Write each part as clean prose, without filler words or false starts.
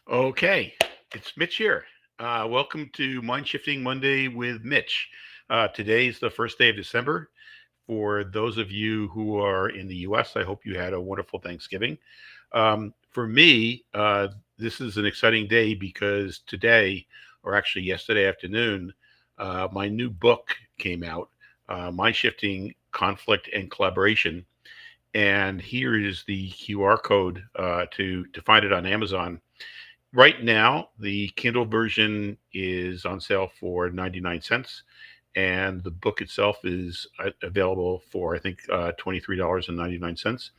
Okay, it's Mitch here. Welcome to MindShifting Monday with Mitch. Today's the first day of December. For those of you who are in the US, I hope you had a wonderful Thanksgiving. For me, this is an exciting day because today, or actually yesterday afternoon, my new book came out, MindShifting Conflict and Collaboration. And here is the QR code to find it on Amazon. Right now, the Kindle version is on sale for 99 cents, and the book itself is available for, I think, $23.99.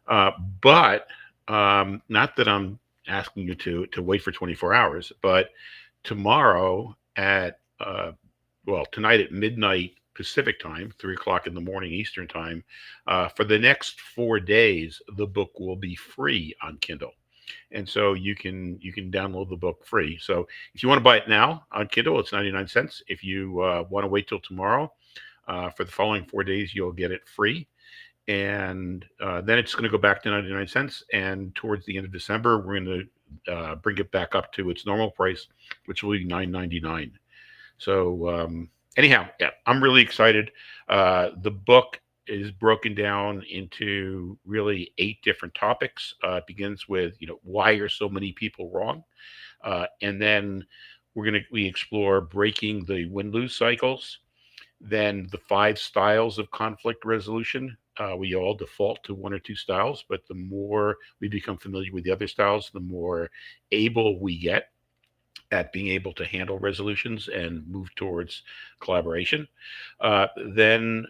Uh, but not that I'm asking you to wait for 24 hours, but tomorrow tonight at midnight Pacific time, 3 o'clock in the morning Eastern time, for the next 4 days, the book will be free on Kindle, and so you can download the book free. So if you want to buy it now on Kindle, it's 99 cents. If you want to wait till tomorrow, for the following 4 days, you'll get it free, and then it's going to go back to 99 cents. And towards the end of December, we're going to bring it back up to its normal price, which will be 9.99. So anyhow, yeah, I'm really excited. The book is broken down into really 8 different topics. It begins with, why are so many people wrong, and then we explore breaking the win lose cycles. Then the 5 styles of conflict resolution. We all default to 1 or 2 styles, but the more we become familiar with the other styles, the more able we get at being able to handle resolutions and move towards collaboration. Then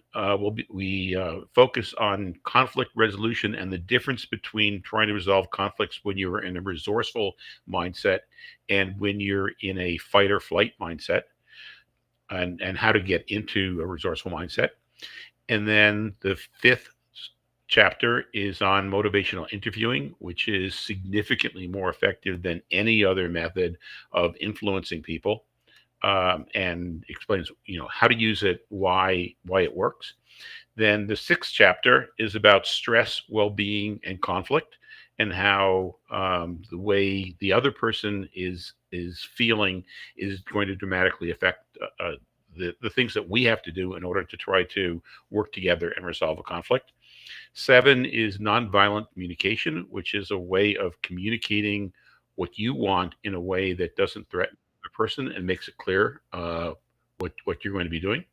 we focus on conflict resolution and the difference between trying to resolve conflicts when you're in a resourceful mindset and when you're in a fight or flight mindset, and how to get into a resourceful mindset. And then the fifth chapter is on motivational interviewing, which is significantly more effective than any other method of influencing people, and explains how to use it, why it works. Then the sixth chapter is about stress, well-being, and conflict, and how the way the other person is feeling is going to dramatically affect the things that we have to do in order to try to work together and resolve a conflict. Seven is nonviolent communication, which is a way of communicating what you want in a way that doesn't threaten the person and makes it clear what you're going to be doing.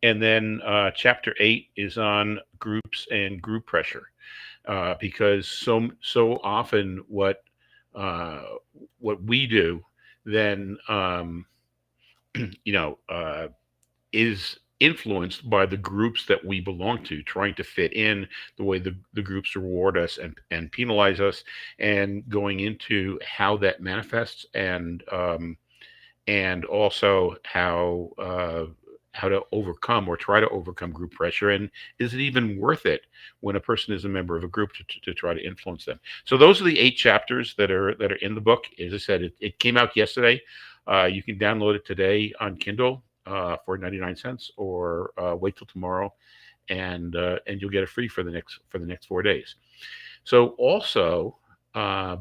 And then chapter 8 is on groups and group pressure, because so often uh, what we do then you know is influenced by the groups that we belong to, trying to fit in the way the groups reward us and penalize us, and going into how that manifests, and also how to overcome or try to overcome group pressure, and is it even worth it when a person is a member of a group to try to influence them. So those are the 8 chapters that are in the book. As I said, it came out yesterday. You can download it today on Kindle for 99 cents, or wait till tomorrow, and you'll get it free for the next 4 days. So also,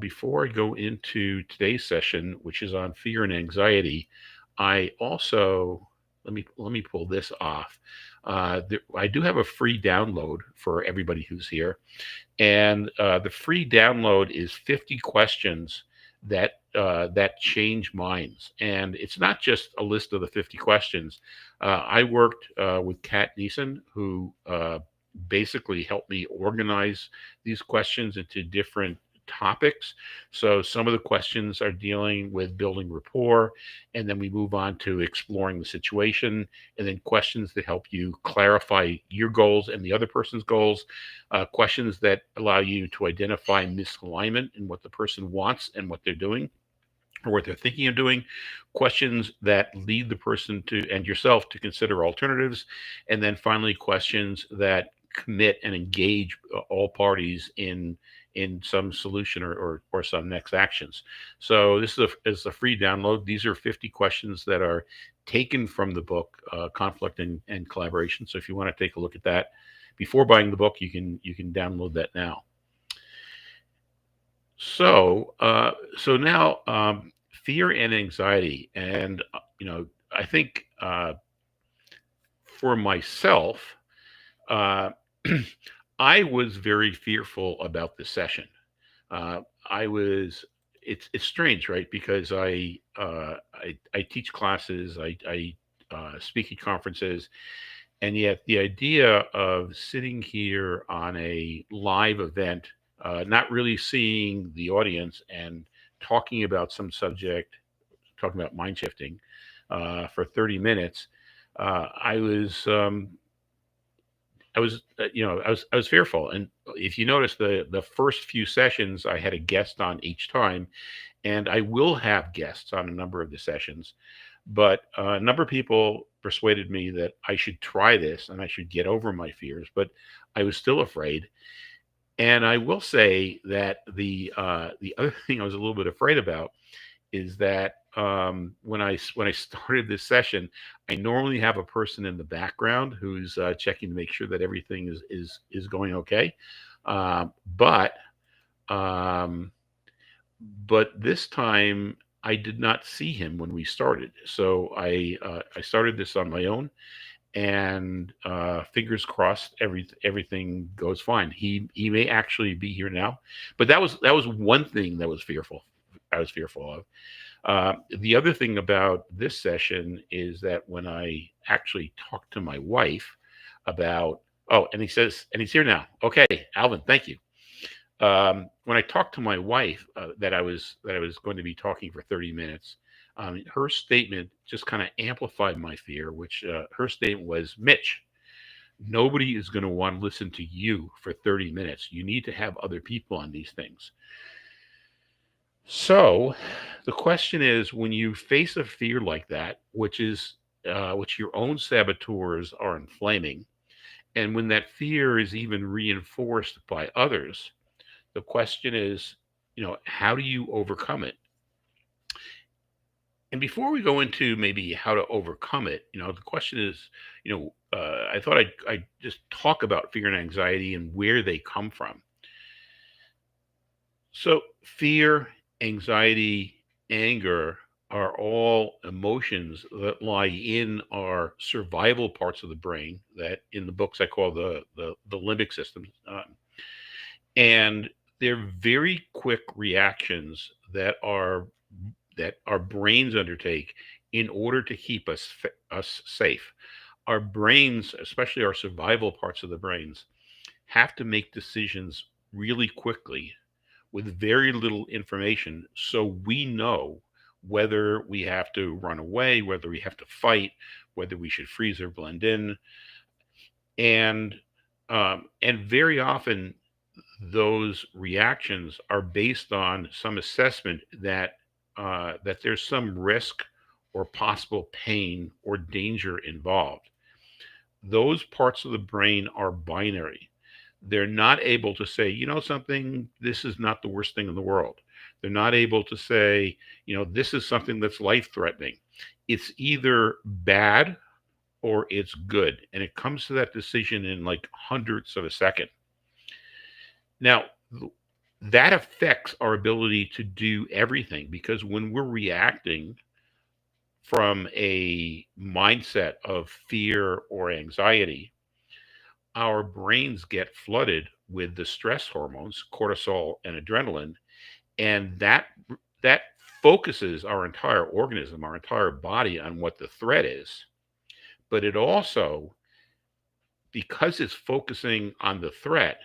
before I go into today's session, which is on fear and anxiety, I also let me pull this off. I do have a free download for everybody who's here, and the free download is 50 questions that change minds. And it's not just a list of the 50 questions. I worked with Kat Neeson, who basically helped me organize these questions into different topics. So some of the questions are dealing with building rapport, and then we move on to exploring the situation, and then questions that help you clarify your goals and the other person's goals, questions that allow you to identify misalignment in what the person wants and what they're doing or what they're thinking of doing, questions that lead the person to and yourself to consider alternatives, and then finally questions that commit and engage all parties in some solution, or some next actions. So this is a free download. These are 50 questions that are taken from the book, Conflict and Collaboration. So if you want to take a look at that before buying the book, you can download that now. So now, fear and anxiety, and I think for myself, uh, I was very fearful about this session. Uh, I was. It's strange, right? Because I teach classes, I speak at conferences, and yet the idea of sitting here on a live event, not really seeing the audience and talking about some subject, talking about mind shifting for 30 minutes, uh, I was I was, I was fearful. And if you notice, the first few sessions, I had a guest on each time, and I will have guests on a number of the sessions. But a number of people persuaded me that I should try this and I should get over my fears, but I was still afraid. And I will say that the other thing I was a little bit afraid about is that when I started this session, I normally have a person in the background who's checking to make sure that everything is going okay. Um, but um, but this time I did not see him when we started. So I started this on my own, and fingers crossed, everything goes fine. He may actually be here now, but that was one thing that was fearful. I was fearful of. The other thing about this session is that when I actually talked to my wife about, oh, and he says, and he's here now. Okay, Alvin, thank you. When I talked to my wife that I was going to be talking for 30 minutes, her statement just kind of amplified my fear. Which her statement was, Mitch, nobody is going to want to listen to you for 30 minutes. You need to have other people on these things. So the question is, when you face a fear like that, which your own saboteurs are inflaming, and when that fear is even reinforced by others, the question is, how do you overcome it? And before we go into maybe how to overcome it, the question is, I thought I'd just talk about fear and anxiety and where they come from. So, fear, anxiety, anger are all emotions that lie in our survival parts of the brain that in the books I call the limbic system. And they're very quick reactions that our brains undertake in order to keep us safe. Our brains, especially our survival parts of the brains, have to make decisions really quickly with very little information, so we know whether we have to run away, whether we have to fight, whether we should freeze or blend in. And very often those reactions are based on some assessment that there's some risk or possible pain or danger involved. Those parts of the brain are binary. They're not able to say, something, this is not the worst thing in the world. They're not able to say, this is something that's life threatening. It's either bad or it's good. And it comes to that decision in like hundredths of a second. Now, that affects our ability to do everything, because when we're reacting from a mindset of fear or anxiety, our brains get flooded with the stress hormones, cortisol and adrenaline, and that focuses our entire organism, our entire body on what the threat is. But it also, because it's focusing on the threat,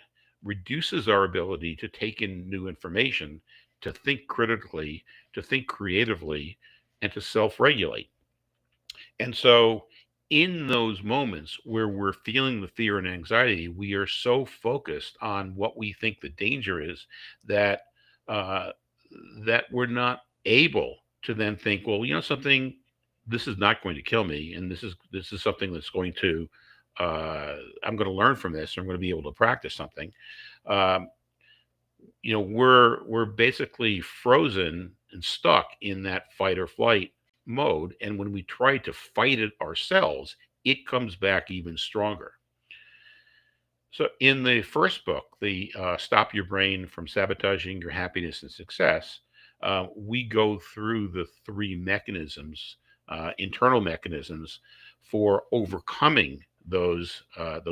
reduces our ability to take in new information, to think critically, to think creatively, and to self regulate. And so, in those moments where we're feeling the fear and anxiety, we are so focused on what we think the danger is that uh, that we're not able to then think, well, something, this is not going to kill me, and this is something that's going to I'm going to learn from this, or I'm going to be able to practice something. Um, we're basically frozen and stuck in that fight or flight mode, and when we try to fight it ourselves, it comes back even stronger. So in the first book, the Stop Your Brain from Sabotaging Your Happiness and Success, we go through the three mechanisms, internal mechanisms for overcoming those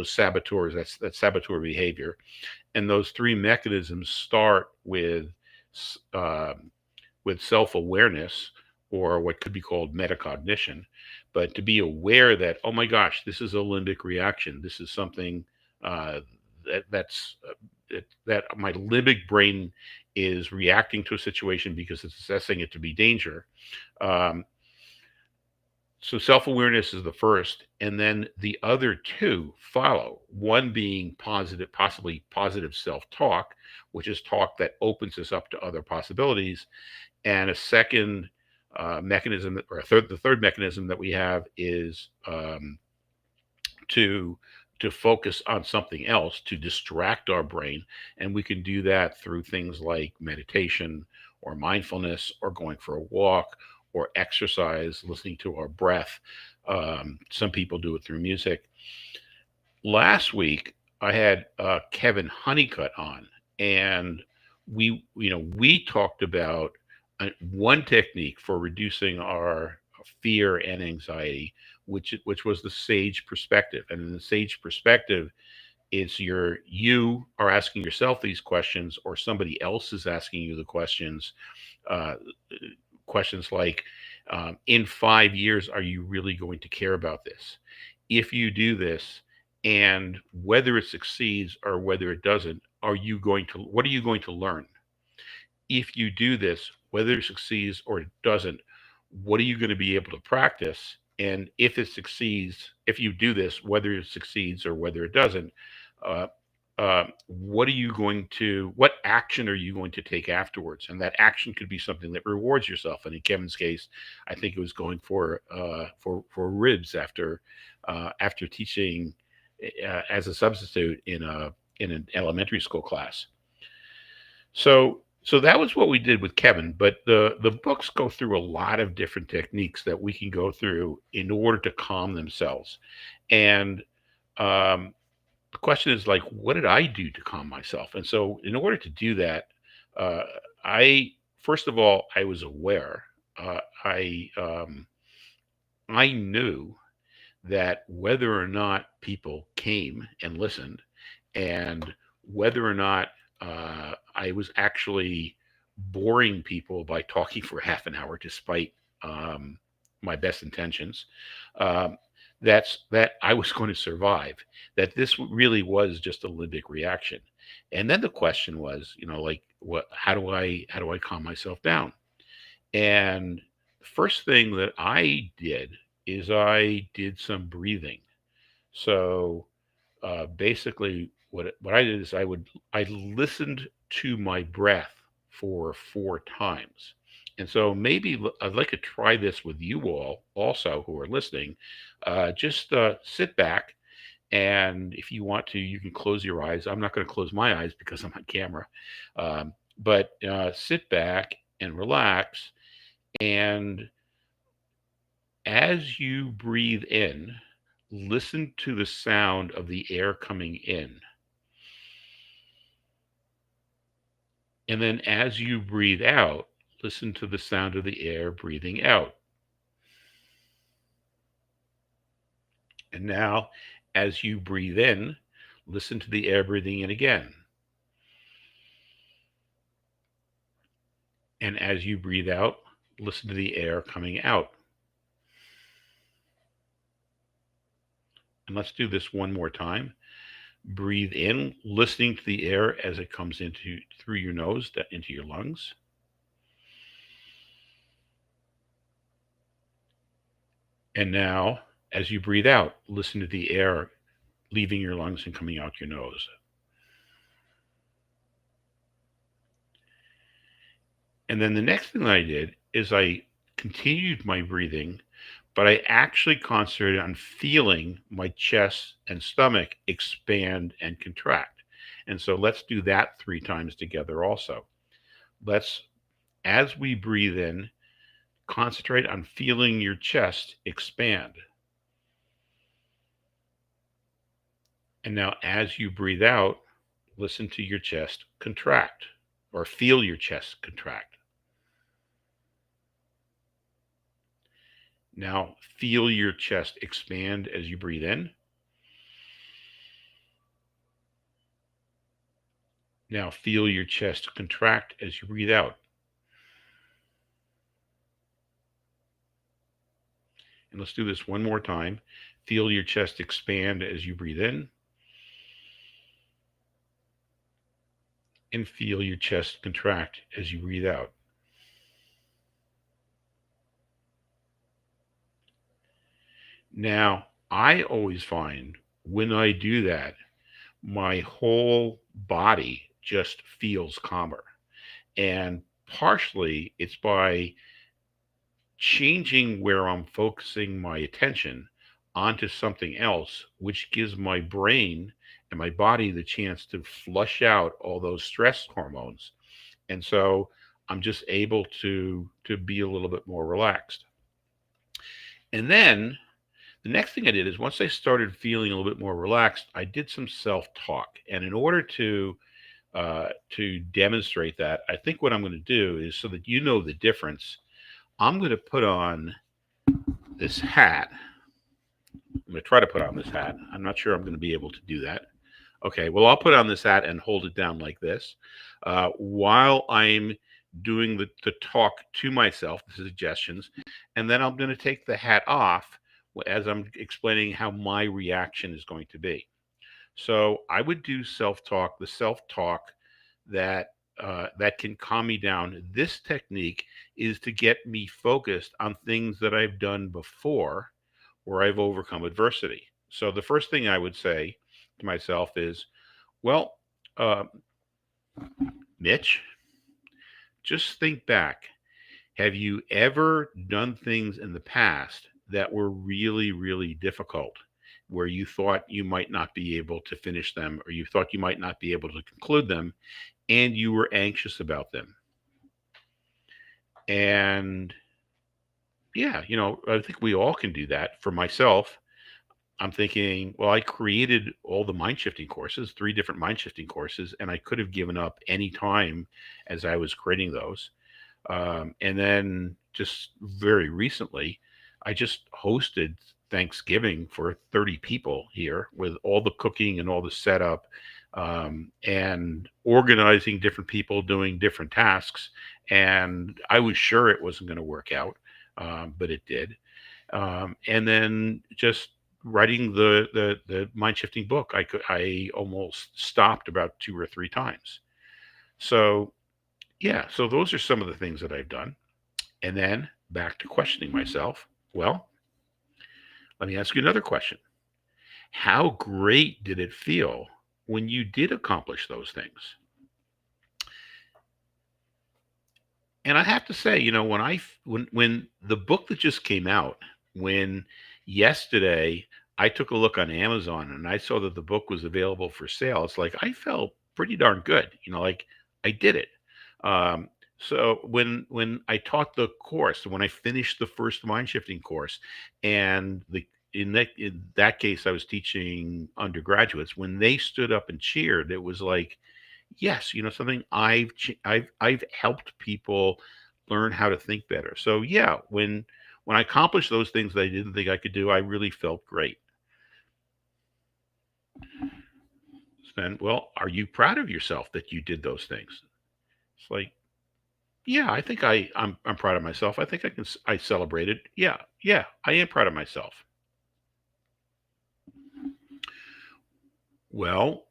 saboteurs, that saboteur behavior. And those three mechanisms start uh, with self-awareness, or what could be called metacognition, but to be aware that, oh my gosh, this is a limbic reaction. This is something uh, that my limbic brain is reacting to a situation because it's assessing it to be danger. Um, so self-awareness is the first, and then the other two follow. One being positive, possibly positive self-talk, which is talk that opens us up to other possibilities. And a second mechanism, or the third mechanism that we have is to focus on something else, to distract our brain, and we can do that through things like meditation or mindfulness or going for a walk or exercise, listening to our breath. Some people do it through music. Last week I had Kevin Honeycutt on, and we talked about one technique for reducing our fear and anxiety, which was the sage perspective. And in the sage perspective, you are asking yourself these questions, or somebody else is asking you the questions. Uh, Questions like, in 5 years, are you really going to care about this? If you do this, and whether it succeeds or whether it doesn't, what are you going to learn? If you do this, whether it succeeds or it doesn't, what are you going to be able to practice? And if you do this, whether it succeeds or whether it doesn't, uh, what action are you going to take afterwards? And that action could be something that rewards yourself. And in Kevin's case, I think it was going for ribs after teaching as a substitute in an elementary school class. So that was what we did with Kevin, but the books go through a lot of different techniques that we can go through in order to calm themselves. And um, the question is, like, what did I do to calm myself? And so in order to do that, uh, I first of all, I was aware. Uh, I I knew that whether or not people came and listened, and whether or not I was actually boring people by talking for half an hour, despite um, my best intentions, um, that I was going to survive. That this really was just a limbic reaction. And then the question was, like, what? How do I calm myself down? And the first thing that I did is I did some breathing. So basically, what I did is I listened to my breath for 4 times. And so maybe I'd like to try this with you all also who are listening. Just sit back, and if you want to, you can close your eyes. I'm not going to close my eyes because I'm on camera. But sit back and relax, and as you breathe in, listen to the sound of the air coming in. And then as you breathe out, listen to the sound of the air breathing out. And now, as you breathe in, listen to the air breathing in again. And as you breathe out, listen to the air coming out. And let's do this one more time. Breathe in, listening to the air as it comes through your nose into your lungs. And now, as you breathe out, listen to the air leaving your lungs and coming out your nose. And then the next thing I did is I continued my breathing, but I actually concentrated on feeling my chest and stomach expand and contract. And so let's do that 3 times together also. Let's, as we breathe in, concentrate on feeling your chest expand. And now, as you breathe out, listen to your chest contract or feel your chest contract. Now, feel your chest expand as you breathe in. Now, feel your chest contract as you breathe out. And let's do this one more time. Feel your chest expand as you breathe in. And feel your chest contract as you breathe out. Now, I always find when I do that, my whole body just feels calmer. And partially it's by changing where I'm focusing my attention onto something else, which gives my brain and my body the chance to flush out all those stress hormones. And so I'm just able to be a little bit more relaxed. And then the next thing I did is once I started feeling a little bit more relaxed, I did some self-talk. And in order to demonstrate that, I think what I'm going to do is so that you know the difference. I'm going to put on this hat. I'm going to try to put on this hat. I'm not sure I'm going to be able to do that. Okay, well, I'll put on this hat and hold it down like this while I'm doing the talk to myself, the suggestions, and then I'm going to take the hat off as I'm explaining how my reaction is going to be. So I would do self-talk, the self-talk that can calm me down. This technique is to get me focused on things that I've done before where I've overcome adversity. So the first thing I would say to myself is, well, uh, Mitch, just think back. Have you ever done things in the past that were really, really difficult, where you thought you might not be able to finish them, or you thought you might not be able to conclude them, and you were anxious about them? And yeah, I think we all can do that. For myself, I'm thinking, well, I created all the mind shifting courses, three different mind shifting courses, and I could have given up any time as I was creating those. And then just very recently, I just hosted Thanksgiving for 30 people here with all the cooking and all the setup, and organizing different people doing different tasks. And I was sure it wasn't going to work out, but it did. And then just writing the mind shifting book, I almost stopped about two or three times. So yeah, so those are some of the things that I've done. And then back to questioning myself. Well, let me ask you another question. How great did it feel when you did accomplish those things? And I have to say, when the book that just came out, when yesterday I took a look on Amazon and I saw that the book was available for sale, it's like I felt pretty darn good. Like I did it. So when I taught the course, when I finished the first mind shifting course, and the in that case I was teaching undergraduates, when they stood up and cheered, it was like, yes, something I've helped people learn how to think better. So yeah, when I accomplished those things that I didn't think I could do, I really felt great. Then, well, are you proud of yourself that you did those things? It's like, yeah, I think I'm proud of myself. I think I celebrated. Yeah, yeah, I am proud of myself. Well,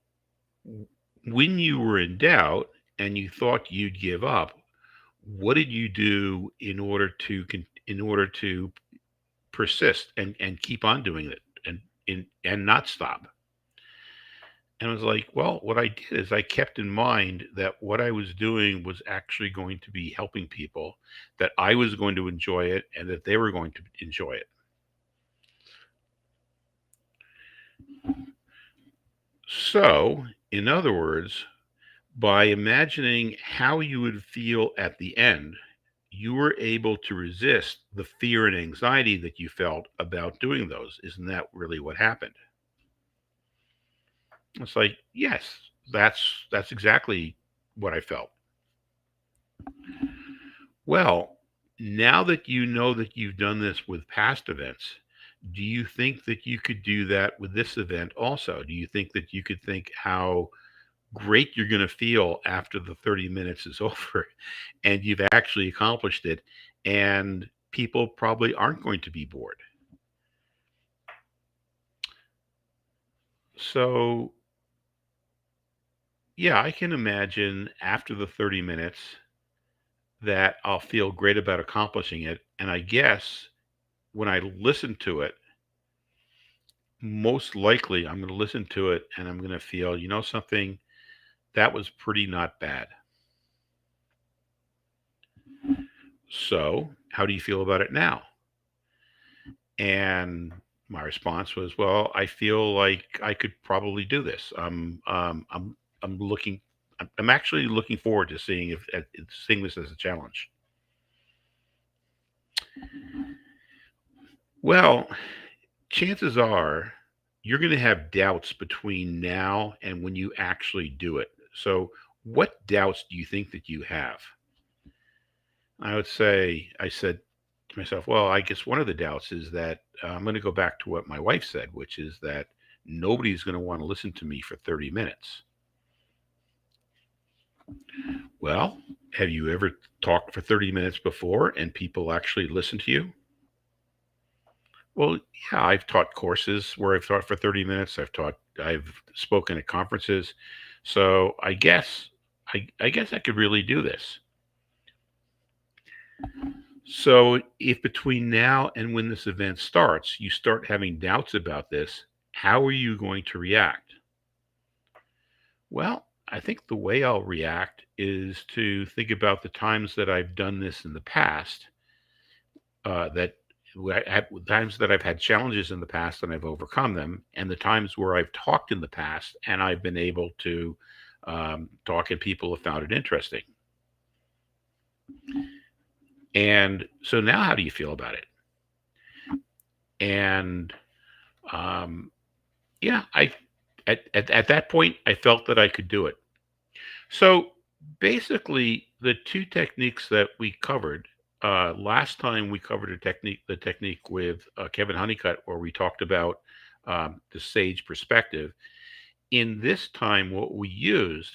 when you were in doubt and you thought you'd give up, what did you do in order to persist and keep on doing it and not stop? And I was like, well, what I did is I kept in mind that what I was doing was actually going to be helping people, that I was going to enjoy it, and that they were going to enjoy it. So, in other words, by imagining how you would feel at the end, you were able to resist the fear and anxiety that you felt about doing those. Isn't that really what happened? It's like, yes, that's exactly what I felt. Well, now that you know that you've done this with past events, do you think that you could do that with this event also? Do you think that you could think how great you're going to feel after the 30 minutes is over and you've actually accomplished it, and people probably aren't going to be bored? So, yeah, I can imagine after the 30 minutes that I'll feel great about accomplishing it. And I guess when I listen to it, most likely I'm going to listen to it and I'm going to feel, you know, something that was pretty not bad. So, how do you feel about it now? And my response was, well, I feel like I could probably do this. I'm looking, I'm actually looking forward to seeing if seeing this as a challenge. Well, chances are you're going to have doubts between now and when you actually do it. So, what doubts do you think that you have? I would say, I said to myself, well, I guess one of the doubts is that I'm going to go back to what my wife said, which is that nobody's going to want to listen to me for 30 minutes. Well, have you ever talked for 30 minutes before and people actually listen to you? Well, yeah, I've taught courses where I've taught for 30 minutes. I've spoken at conferences. So I guess I could really do this. So if between now and when this event starts, you start having doubts about this, how are you going to react? Well, I think the way I'll react is to think about the times that I've done this in the past, that times that I've had challenges in the past and I've overcome them, and the times where I've talked in the past and I've been able to talk and people have found it interesting. And so now, how do you feel about it? And um, yeah, at that point, I felt that I could do it. So basically, the two techniques that we covered last time, we covered the technique with Kevin Honeycutt, where we talked about the sage perspective. In this time, what we used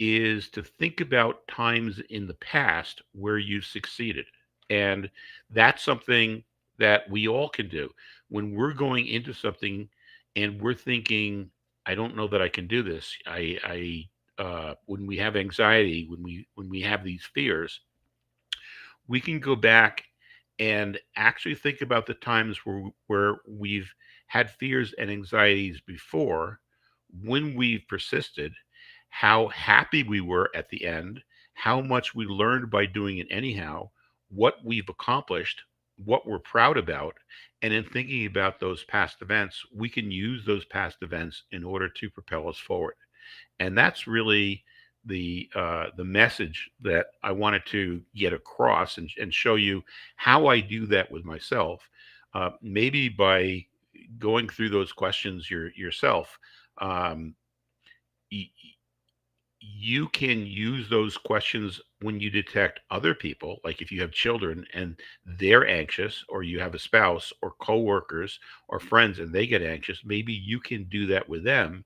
is to think about times in the past where you succeeded. And that's something that we all can do when we're going into something and we're thinking, I don't know that I can do this. When we have anxiety, when we have these fears, we can go back and actually think about the times where we've had fears and anxieties before, when we've persisted, how happy we were at the end, how much we learned by doing it anyhow, what we've accomplished, what we're proud about. And in thinking about those past events, we can use those past events in order to propel us forward. And that's really the message that I wanted to get across, and show you how I do that with myself. Maybe by going through those questions yourself, um, y- you can use those questions when you detect other people, like if you have children and they're anxious, or you have a spouse or coworkers or friends and they get anxious. Maybe you can do that with them,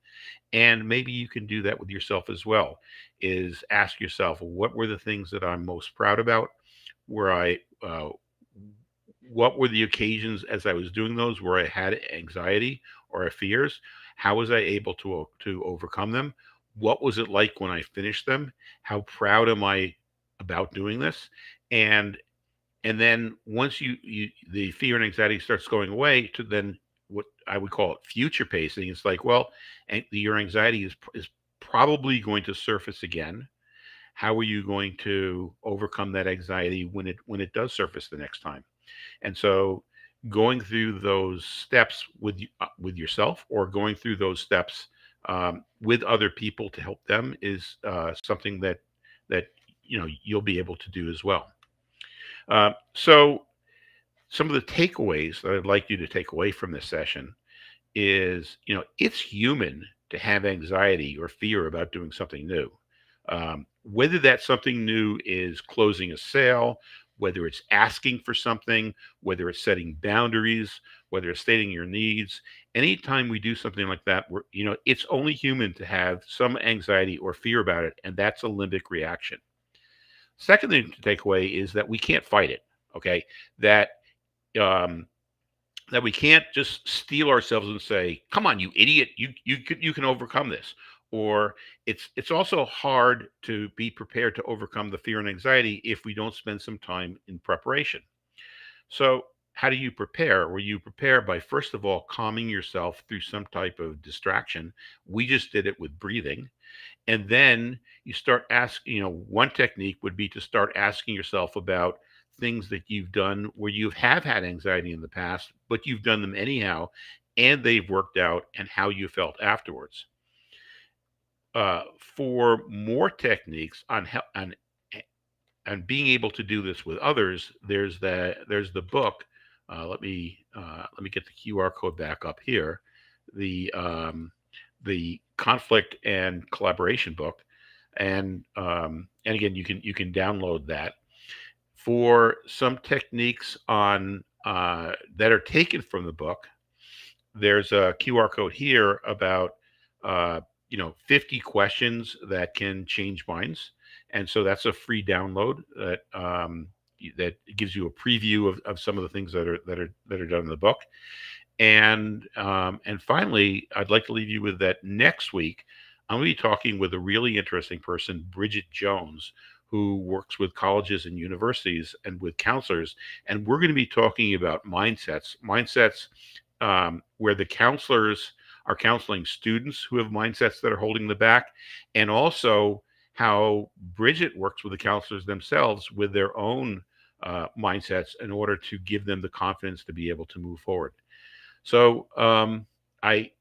and maybe you can do that with yourself as well. Is ask yourself, what were the things that I'm most proud about? Where I, what were the occasions as I was doing those where I had anxiety or fears? How was I able to overcome them? What was it like when I finished them? How proud am I about doing this? And and then once you the fear and anxiety starts going away, to then what I would call it future pacing. It's like, well, and your anxiety is probably going to surface again. How are you going to overcome that anxiety when it does surface the next time? And so going through those steps with yourself, or going through those steps with other people to help them, is something that you'll be able to do as well. So some of the takeaways that I'd like you to take away from this session is, it's human to have anxiety or fear about doing something new. Whether that something new is closing a sale, whether it's asking for something, whether it's setting boundaries, whether it's stating your needs, anytime we do something like that, it's only human to have some anxiety or fear about it, and that's a limbic reaction. Second thing to take away is that we can't fight it. Okay, that um, that we can't just steel ourselves and say, "Come on, you idiot! You can overcome this." Or it's also hard to be prepared to overcome the fear and anxiety if we don't spend some time in preparation. So, how do you prepare? Well, you prepare by first of all calming yourself through some type of distraction. We just did it with breathing. And then you start asking, one technique would be to start asking yourself about things that you've done where you have had anxiety in the past, but you've done them anyhow, and they've worked out, and how you felt afterwards. For more techniques on being able to do this with others, there's the book. Let me get the QR code back up here. The conflict and collaboration book, and again, you can download that. For some techniques on that are taken from the book, there's a QR code here about uh, 50 questions that can change minds, and so that's a free download that gives you a preview of some of the things that are done in the book. And finally, I'd like to leave you with that next week. I'm going to be talking with a really interesting person, Bridget Jones, who works with colleges and universities and with counselors. And we're going to be talking about mindsets where the counselors are counseling students who have mindsets that are holding them back, and also how Bridget works with the counselors themselves with their own mindsets in order to give them the confidence to be able to move forward. So I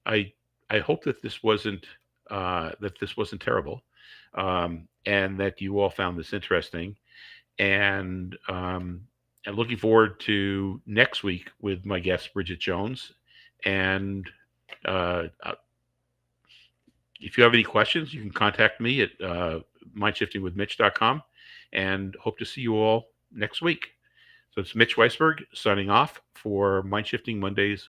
hope that this wasn't terrible, and that you all found this interesting. And looking forward to next week with my guest Bridget Jones. And if you have any questions, you can contact me at mindshiftingwithmitch.com, and hope to see you all next week. So it's Mitch Weisburgh signing off for Mindshifting Mondays